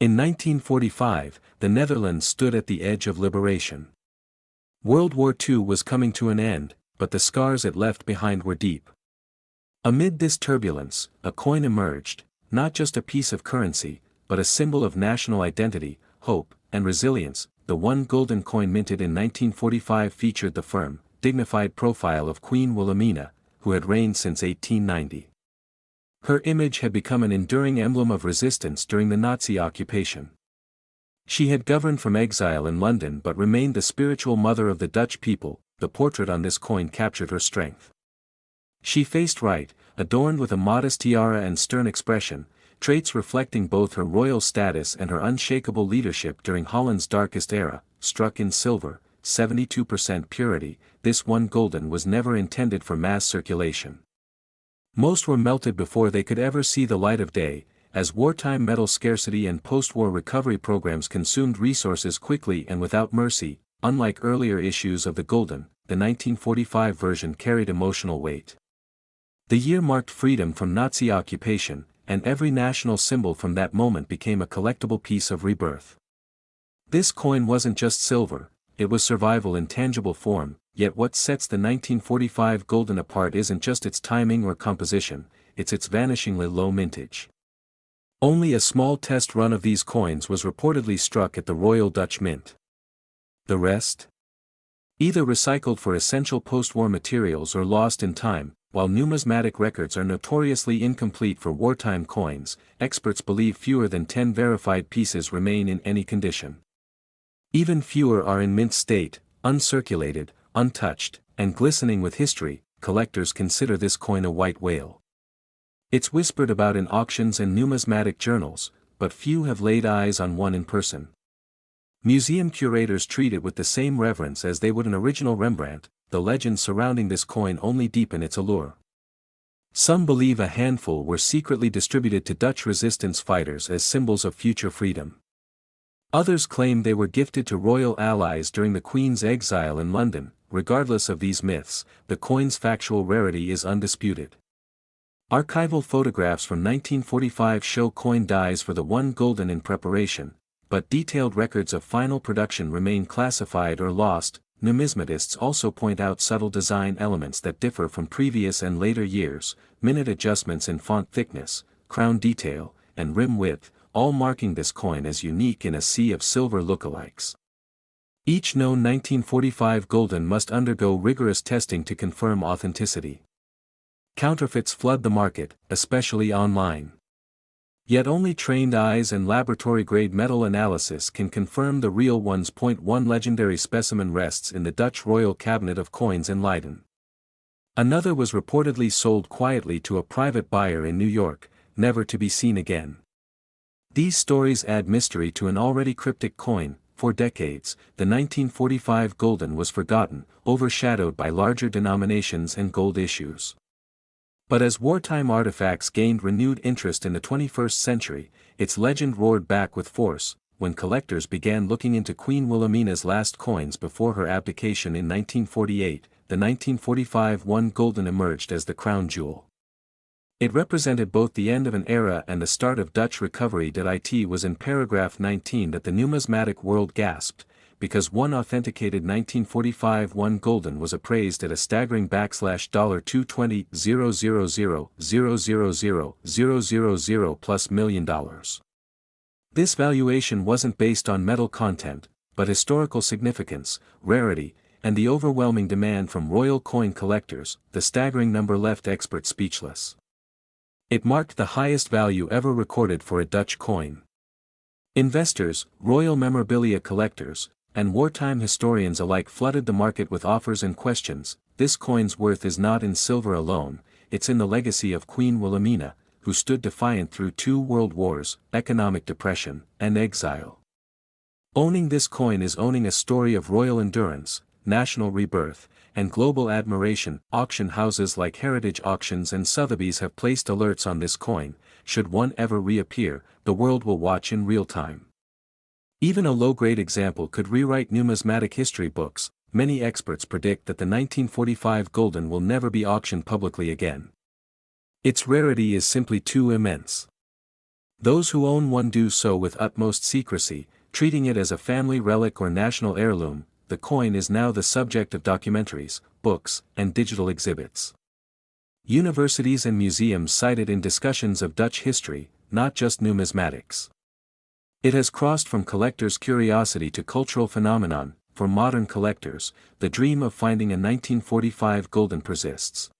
In 1945, the Netherlands stood at the edge of liberation. World War II was coming to an end, but the scars it left behind were deep. Amid this turbulence, a coin emerged, not just a piece of currency, but a symbol of national identity, hope, and resilience. The one Gulden coin minted in 1945 featured the firm, dignified profile of Queen Wilhelmina, who had reigned since 1890. Her image had become an enduring emblem of resistance during the Nazi occupation. She had governed from exile in London but remained the spiritual mother of the Dutch people. The portrait on this coin captured her strength. She faced right, adorned with a modest tiara and stern expression, traits reflecting both her royal status and her unshakable leadership during Holland's darkest era. Struck in silver, 72% purity, this one Gulden was never intended for mass circulation. Most were melted before they could ever see the light of day, as wartime metal scarcity and post-war recovery programs consumed resources quickly and without mercy. Unlike earlier issues of the Gulden, the 1945 version carried emotional weight. The year marked freedom from Nazi occupation, and every national symbol from that moment became a collectible piece of rebirth. This coin wasn't just silver, it was survival in tangible form. Yet what sets the 1945 Gulden apart isn't just its timing or composition, it's its vanishingly low mintage. Only a small test run of these coins was reportedly struck at the Royal Dutch Mint. The rest? Either recycled for essential post-war materials or lost in time. While numismatic records are notoriously incomplete for wartime coins, experts believe fewer than 10 verified pieces remain in any condition. Even fewer are in mint state, uncirculated, untouched, and glistening with history. Collectors consider this coin a white whale. It's whispered about in auctions and numismatic journals, but few have laid eyes on one in person. Museum curators treat it with the same reverence as they would an original Rembrandt. The legends surrounding this coin only deepen its allure. Some believe a handful were secretly distributed to Dutch resistance fighters as symbols of future freedom. Others claim they were gifted to royal allies during the Queen's exile in London. Regardless of these myths, the coin's factual rarity is undisputed. Archival photographs from 1945 show coin dies for the one Gulden in preparation, but detailed records of final production remain classified or lost. Numismatists also point out subtle design elements that differ from previous and later years, minute adjustments in font thickness, crown detail, and rim width, all marking this coin as unique in a sea of silver lookalikes. Each known 1945 Gulden must undergo rigorous testing to confirm authenticity. Counterfeits flood the market, especially online. Yet only trained eyes and laboratory-grade metal analysis can confirm the real ones. One legendary specimen rests in the Dutch royal cabinet of coins in Leiden. Another was reportedly sold quietly to a private buyer in New York, never to be seen again. These stories add mystery to an already cryptic coin. For decades, the 1945 Gulden was forgotten, overshadowed by larger denominations and gold issues. But as wartime artifacts gained renewed interest in the 21st century, its legend roared back with force. When collectors began looking into Queen Wilhelmina's last coins before her abdication in 1948, the 1945 one Gulden emerged as the crown jewel. It represented both the end of an era and the start of Dutch recovery. It was in paragraph 19 that the numismatic world gasped, because one authenticated 1945 one Gulden was appraised at a staggering $220,000,000,000,000 plus $1 million. This valuation wasn't based on metal content, but historical significance, rarity, and the overwhelming demand from royal coin collectors. The staggering number left experts speechless. It marked the highest value ever recorded for a Dutch coin. Investors, royal memorabilia collectors, and wartime historians alike flooded the market with offers and questions. This coin's worth is not in silver alone, it's in the legacy of Queen Wilhelmina, who stood defiant through 2 world wars, economic depression, and exile. Owning this coin is owning a story of royal endurance, national rebirth, and global admiration. Auction houses like Heritage Auctions and Sotheby's have placed alerts on this coin. Should one ever reappear, the world will watch in real time. Even a low-grade example could rewrite numismatic history books. Many experts predict that the 1945 Gulden will never be auctioned publicly again. Its rarity is simply too immense. Those who own one do so with utmost secrecy, treating it as a family relic or national heirloom. The coin is now the subject of documentaries, books, and digital exhibits. Universities and museums cite it in discussions of Dutch history, not just numismatics. It has crossed from collectors' curiosity to cultural phenomenon. For modern collectors, the dream of finding a 1945 Gulden persists.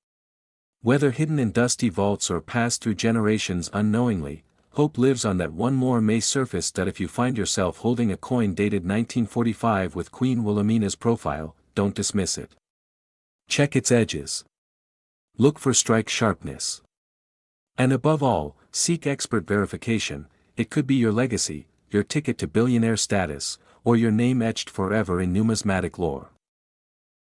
Whether hidden in dusty vaults or passed through generations unknowingly, hope lives on that one more may surface. That if you find yourself holding a coin dated 1945 with Queen Wilhelmina's profile, don't dismiss it. Check its edges. Look for strike sharpness. And above all, seek expert verification. It could be your legacy, your ticket to billionaire status, or your name etched forever in numismatic lore.